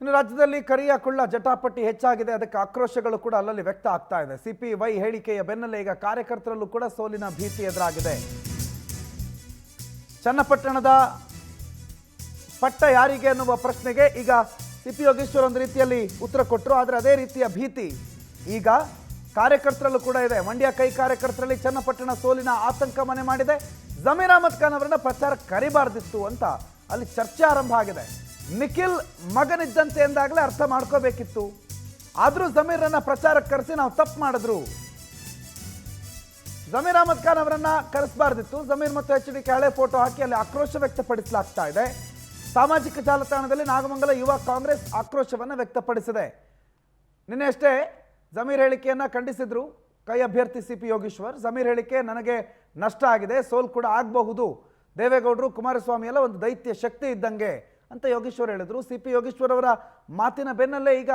ಇನ್ನು ರಾಜ್ಯದಲ್ಲಿ ಕರಿಯ ಕುಳ್ಳ ಜಟಾಪಟಿ ಹೆಚ್ಚಾಗಿದೆ, ಅದಕ್ಕೆ ಆಕ್ರೋಶಗಳು ಕೂಡ ಅಲ್ಲಲ್ಲಿ ವ್ಯಕ್ತ ಆಗ್ತಾ ಇದೆ. ಸಿಪಿವೈ ಹೇಳಿಕೆಯ ಬೆನ್ನಲ್ಲೇ ಈಗ ಕಾರ್ಯಕರ್ತರಲ್ಲೂ ಕೂಡ ಸೋಲಿನ ಭೀತಿ ಎದುರಾಗಿದೆ. ಚನ್ನಪಟ್ಟಣದ ಪಟ್ಟ ಯಾರಿಗೆ ಅನ್ನುವ ಪ್ರಶ್ನೆಗೆ ಈಗ ಸಿಪಿ ಯೋಗೇಶ್ವರ್ ಒಂದು ರೀತಿಯಲ್ಲಿ ಉತ್ತರ ಕೊಟ್ಟರು. ಆದರೆ ಅದೇ ರೀತಿಯ ಭೀತಿ ಈಗ ಕಾರ್ಯಕರ್ತರಲ್ಲೂ ಕೂಡ ಇದೆ. ಮಂಡ್ಯ ಕೈ ಕಾರ್ಯಕರ್ತರಲ್ಲಿ ಚನ್ನಪಟ್ಟಣ ಸೋಲಿನ ಆತಂಕ ಮನೆ ಮಾಡಿದೆ. ಜಮೀರ್ ಅಹಮದ್ ಖಾನ್ ಅವರನ್ನ ಪ್ರಚಾರಕ್ಕೆ ಕರಿಬಾರ್ದಿತ್ತು ಅಂತ ಅಲ್ಲಿ ಚರ್ಚೆ ಆರಂಭ ಆಗಿದೆ. ನಿಖಿಲ್ ಮಗನಿದ್ದಂತೆ ಎಂದಾಗಲೇ ಅರ್ಥ ಮಾಡ್ಕೋಬೇಕಿತ್ತು. ಆದರೂ ಜಮೀರನ್ನ ಪ್ರಚಾರಕ್ಕೆ ಕರೆಸಿ ನಾವು ತಪ್ಪು ಮಾಡಿದ್ರು, ಜಮೀರ್ ಅಹಮದ್ ಖಾನ್ ಅವರನ್ನ ಕರೆಸಬಾರ್ದಿತ್ತು. ಜಮೀರ್ ಮತ್ತು HDK ಹಳೆ ಫೋಟೋ ಹಾಕಿ ಅಲ್ಲಿ ಆಕ್ರೋಶ ವ್ಯಕ್ತಪಡಿಸಲಾಗ್ತಾ ಇದೆ. ಸಾಮಾಜಿಕ ಜಾಲತಾಣದಲ್ಲಿ ನಾಗಮಂಗಲ ಯುವ ಕಾಂಗ್ರೆಸ್ ಆಕ್ರೋಶವನ್ನು ವ್ಯಕ್ತಪಡಿಸಿದೆ. ನಿನ್ನೆ ಅಷ್ಟೇ ಜಮೀರ್ ಹೇಳಿಕೆಯನ್ನು ಖಂಡಿಸಿದ್ರು ಕೈ ಅಭ್ಯರ್ಥಿ ಸಿಪಿ ಯೋಗೇಶ್ವರ್. ಜಮೀರ್ ಹೇಳಿಕೆ ನನಗೆ ನಷ್ಟ ಆಗಿದೆ, ಸೋಲ್ ಕೂಡ ಆಗಬಹುದು, ದೇವೇಗೌಡರು ಕುಮಾರಸ್ವಾಮಿ ಎಲ್ಲ ಒಂದು ದೈತ್ಯ ಶಕ್ತಿ ಇದ್ದಂಗೆ ಅಂತ ಯೋಗೇಶ್ವರ್ ಹೇಳಿದ್ರು. ಸಿಪಿ ಯೋಗೇಶ್ವರ್ ಅವರ ಮಾತಿನ ಬೆನ್ನಲ್ಲೇ ಈಗ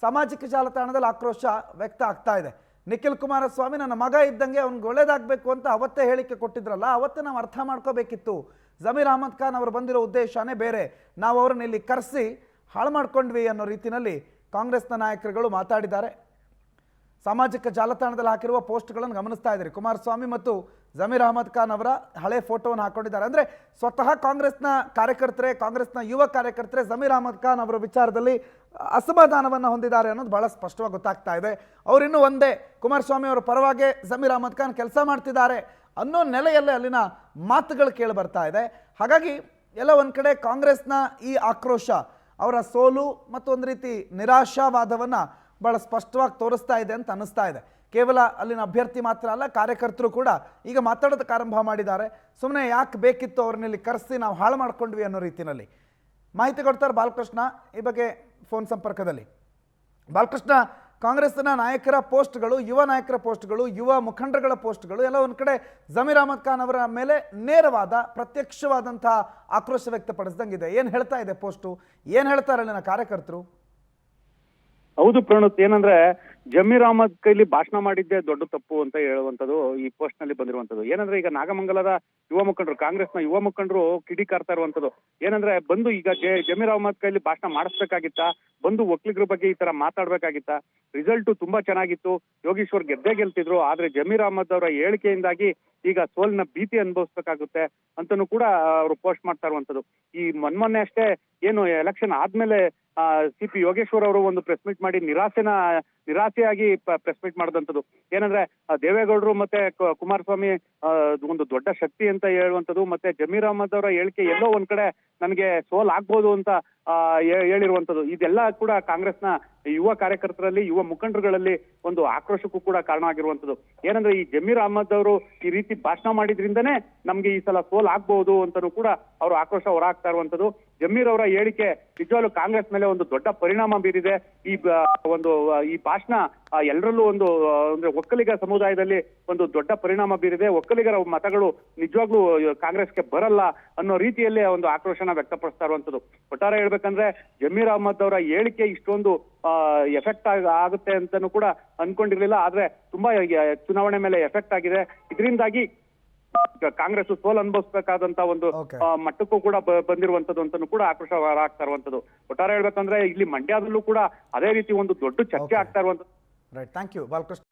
ಸಾಮಾಜಿಕ ಜಾಲತಾಣದಲ್ಲಿ ಆಕ್ರೋಶ ವ್ಯಕ್ತ ಆಗ್ತಾ ಇದೆ. ನಿಖಿಲ್ ಕುಮಾರಸ್ವಾಮಿ ನನ್ನ ಮಗ ಇದ್ದಂಗೆ ಅವ್ನಿಗೆ ಒಳ್ಳೇದಾಗಬೇಕು ಅಂತ ಅವತ್ತೇ ಹೇಳಿಕೆ ಕೊಟ್ಟಿದ್ರಲ್ಲ, ಅವತ್ತೇ ನಾವು ಅರ್ಥ ಮಾಡ್ಕೋಬೇಕಿತ್ತು. ಜಮೀರ್ ಅಹಮದ್ ಖಾನ್ ಅವರು ಬಂದಿರೋ ಉದ್ದೇಶನೇ ಬೇರೆ, ನಾವು ಅವರನ್ನ ಇಲ್ಲಿ ಕರೆಸಿ ಹಾಳು ಮಾಡ್ಕೊಂಡ್ವಿ ಅನ್ನೋ ರೀತಿಯಲ್ಲಿ ಕಾಂಗ್ರೆಸ್ನ ನಾಯಕರುಗಳು ಮಾತಾಡಿದ್ದಾರೆ. ಸಾಮಾಜಿಕ ಜಾಲತಾಣದಲ್ಲಿ ಹಾಕಿರುವ ಪೋಸ್ಟ್ಗಳನ್ನು ಗಮನಿಸ್ತಾ ಇದ್ದಾರೆ. ಕುಮಾರಸ್ವಾಮಿ ಮತ್ತು ಜಮೀರ್ ಅಹಮದ್ ಖಾನ್ ಅವರ ಹಳೆ ಫೋಟೋವನ್ನು ಹಾಕೊಂಡಿದ್ದಾರೆ. ಅಂದರೆ ಸ್ವತಃ ಕಾಂಗ್ರೆಸ್ನ ಕಾರ್ಯಕರ್ತರೇ, ಕಾಂಗ್ರೆಸ್ನ ಯುವ ಕಾರ್ಯಕರ್ತರೇ ಜಮೀರ್ ಅಹಮದ್ ಖಾನ್ ಅವರ ವಿಚಾರದಲ್ಲಿ ಅಸಮಾಧಾನವನ್ನು ಹೊಂದಿದ್ದಾರೆ ಅನ್ನೋದು ಬಹಳ ಸ್ಪಷ್ಟವಾಗಿ ಗೊತ್ತಾಗ್ತಾ ಇದೆ. ಅವರಿನ್ನೂ ಒಂದೇ ಕುಮಾರಸ್ವಾಮಿ ಅವರ ಪರವಾಗಿ ಜಮೀರ್ ಅಹಮದ್ ಖಾನ್ ಕೆಲಸ ಮಾಡ್ತಿದ್ದಾರೆ ಅನ್ನೋ ನೆಲೆಯಲ್ಲೇ ಅಲ್ಲಿನ ಮಾತುಗಳು ಕೇಳಿ ಬರ್ತಾ ಇದೆ. ಹಾಗಾಗಿ ಎಲ್ಲ ಒಂದು ಕಡೆ ಕಾಂಗ್ರೆಸ್ನ ಈ ಆಕ್ರೋಶ ಅವರ ಸೋಲು ಮತ್ತು ಒಂದು ರೀತಿ ನಿರಾಶಾವಾದವನ್ನು ಬಹಳ ಸ್ಪಷ್ಟವಾಗಿ ತೋರಿಸ್ತಾ ಇದೆ ಅಂತ ಅನ್ನಿಸ್ತಾ ಇದೆ. ಕೇವಲ ಅಲ್ಲಿನ ಅಭ್ಯರ್ಥಿ ಮಾತ್ರ ಅಲ್ಲ, ಕಾರ್ಯಕರ್ತರು ಕೂಡ ಈಗ ಮಾತಾಡೋದಕ್ಕೆ ಆರಂಭ ಮಾಡಿದ್ದಾರೆ. ಸುಮ್ಮನೆ ಯಾಕೆ ಬೇಕಿತ್ತು ಅವ್ರನ್ನಲ್ಲಿ ಕರೆಸಿ ನಾವು ಹಾಳು ಮಾಡ್ಕೊಂಡ್ವಿ ಅನ್ನೋ ರೀತಿಯಲ್ಲಿ ಮಾಹಿತಿ ಕೊಡ್ತಾರೆ ಬಾಲಕೃಷ್ಣ ಈ ಬಗ್ಗೆ ಫೋನ್ ಸಂಪರ್ಕದಲ್ಲಿ. ಬಾಲಕೃಷ್ಣ, ಕಾಂಗ್ರೆಸ್ನ ನಾಯಕರ ಪೋಸ್ಟ್ಗಳು, ಯುವ ನಾಯಕರ ಪೋಸ್ಟ್ಗಳು, ಯುವ ಮುಖಂಡರುಗಳ ಪೋಸ್ಟ್ಗಳು ಎಲ್ಲ ಒಂದು ಕಡೆ ಜಮೀರ್ ಅಹಮದ್ ಖಾನ್ ಅವರ ಮೇಲೆ ನೇರವಾದ ಪ್ರತ್ಯಕ್ಷವಾದಂಥ ಆಕ್ರೋಶ ವ್ಯಕ್ತಪಡಿಸಿದಂಗಿದೆ. ಏನು ಹೇಳ್ತಾ ಇದೆ ಪೋಸ್ಟು, ಏನು ಹೇಳ್ತಾರೆ ಅಲ್ಲಿನ ಕಾರ್ಯಕರ್ತರು? ಹೌದು ಪ್ರಣುತ್, ಏನಂದ್ರೆ ಜಮೀರ್ ಅಹಮದ್ ಕೈಲಿ ಭಾಷಣ ಮಾಡಿದ್ದೆ ದೊಡ್ಡ ತಪ್ಪು ಅಂತ ಹೇಳುವಂಥದ್ದು ಈ ಪೋಸ್ಟ್ ನಲ್ಲಿ ಬಂದಿರುವಂತದ್ದು. ಏನಂದ್ರೆ ಈಗ ನಾಗಮಂಗಲದ ಯುವ ಮುಖಂಡರು, ಕಾಂಗ್ರೆಸ್ನ ಯುವ ಮುಖಂಡರು ಕಿಡಿಕಾರ್ತಾ ಇರುವಂತದ್ದು ಏನಂದ್ರೆ, ಬಂದು ಈಗ ಜಮೀರ್ ಅಹಮದ್ ಕೈಲಿ ಭಾಷಣ ಮಾಡಿಸ್ಬೇಕಾಗಿತ್ತಾ, ಬಂದು ಒಕ್ಕಲಿಗರ ಬಗ್ಗೆ ಈ ತರ ಮಾತಾಡ್ಬೇಕಾಗಿತ್ತಾ, ರಿಸಲ್ಟ್ ತುಂಬಾ ಚೆನ್ನಾಗಿತ್ತು, ಯೋಗೇಶ್ವರ್ ಗೆದ್ದೇ ಗೆಲ್ತಿದ್ರು, ಆದ್ರೆ ಜಮೀರ್ ಅಹಮದ್ ಅವರ ಹೇಳಿಕೆಯಿಂದಾಗಿ ಈಗ ಸೋಲಿನ ಭೀತಿ ಅನುಭವಿಸ್ಬೇಕಾಗುತ್ತೆ ಅಂತಾನು ಕೂಡ ಅವರು ಪೋಸ್ಟ್ ಮಾಡ್ತಾ ಇರುವಂತದ್ದು. ಈ ಮೊನ್ನೆ ಅಷ್ಟೇ ಏನು ಎಲೆಕ್ಷನ್ ಆದ್ಮೇಲೆ ಸಿಪಿ ಯೋಗೇಶ್ವರ್ ಅವರು ಒಂದು ಪ್ರೆಸ್ ಮೀಟ್ ಮಾಡಿ ನಿರಾಸೆಯಾಗಿ ಪ್ರೆಸ್ ಮೀಟ್ ಮಾಡಿದಂಥದ್ದು. ಏನಂದ್ರೆ ದೇವೇಗೌಡರು ಮತ್ತೆ ಕುಮಾರಸ್ವಾಮಿ ಒಂದು ದೊಡ್ಡ ಶಕ್ತಿ ಅಂತ ಹೇಳುವಂಥದ್ದು, ಮತ್ತೆ ಜಮೀರ್ ಅಹಮದ್ ಅವರ ಹೇಳಿಕೆ ಎಲ್ಲೋ ಒಂದ್ ಕಡೆ ನನಗೆ ಸೋಲ್ ಆಗ್ಬೋದು ಅಂತ ಹೇಳಿರುವಂಥದ್ದು. ಇದೆಲ್ಲ ಕೂಡ ಕಾಂಗ್ರೆಸ್ನ ಯುವ ಕಾರ್ಯಕರ್ತರಲ್ಲಿ, ಯುವ ಮುಖಂಡರುಗಳಲ್ಲಿ ಒಂದು ಆಕ್ರೋಶಕ್ಕೂ ಕೂಡ ಕಾರಣ ಆಗಿರುವಂಥದ್ದು. ಏನಂದ್ರೆ ಈ ಜಮೀರ್ ಅಹಮದ್ ಅವರು ಈ ರೀತಿ ಭಾಷಣ ಮಾಡಿದ್ರಿಂದನೇ ನಮ್ಗೆ ಈ ಸಲ ಸೋಲ್ ಆಗ್ಬಹುದು ಅಂತಾನು ಕೂಡ ಅವರು ಆಕ್ರೋಶ ಹೊರಹಾಕ್ತಾ ಇರುವಂಥದ್ದು. ಜಮೀರ್ ಅವರ ಹೇಳಿಕೆ ನಿಜವಾಗ್ಲೂ ಕಾಂಗ್ರೆಸ್ ಮೇಲೆ ಒಂದು ದೊಡ್ಡ ಪರಿಣಾಮ ಬೀರಿದೆ. ಈ ಭಾಷಣ ಎಲ್ಲರಲ್ಲೂ ಅಂದ್ರೆ ಒಕ್ಕಲಿಗ ಸಮುದಾಯದಲ್ಲಿ ಒಂದು ದೊಡ್ಡ ಪರಿಣಾಮ ಬೀರಿದೆ. ಒಕ್ಕಲಿಗರ ಮತಗಳು ನಿಜವಾಗ್ಲೂ ಕಾಂಗ್ರೆಸ್ಗೆ ಬರಲ್ಲ ಅನ್ನೋ ರೀತಿಯಲ್ಲಿ ಒಂದು ಆಕ್ರೋಶನ ವ್ಯಕ್ತಪಡಿಸ್ತಾ ಇರುವಂತದ್ದು. ಒಟ್ಟಾರೆ ಹೇಳ್ಬೇಕಂದ್ರೆ ಜಮೀರ್ ಅಹಮದ್ ಅವರ ಹೇಳಿಕೆ ಇಷ್ಟೊಂದು ಎಫೆಕ್ಟ್ ಆಗುತ್ತೆ ಅಂತಾನು ಕೂಡ ಅನ್ಕೊಂಡಿರ್ಲಿಲ್ಲ, ಆದ್ರೆ ತುಂಬಾ ಚುನಾವಣೆ ಮೇಲೆ ಎಫೆಕ್ಟ್ ಆಗಿದೆ. ಇದರಿಂದಾಗಿ ಕಾಂಗ್ರೆಸ್ ಸೋಲ್ ಅನುಭವಿಸಬೇಕಾದಂತ ಒಂದು ಮಟ್ಟಕ್ಕೂ ಕೂಡ ಬಂದಿರುವಂತದ್ದು ಅಂತಾನು ಕೂಡ ಆಕ್ರೋಶ ಆಗ್ತಾ ಇರುವಂತದ್ದು. ಒಟ್ಟಾರೆ ಹೇಳ್ಬೇಕಂದ್ರೆ ಇಲ್ಲಿ ಮಂಡ್ಯದಲ್ಲೂ ಕೂಡ ಅದೇ ರೀತಿ ಒಂದು ದೊಡ್ಡ ಚರ್ಚೆ ಆಗ್ತಾ ಇರುವಂತದ್ದು. Right, thank you Balakrishna.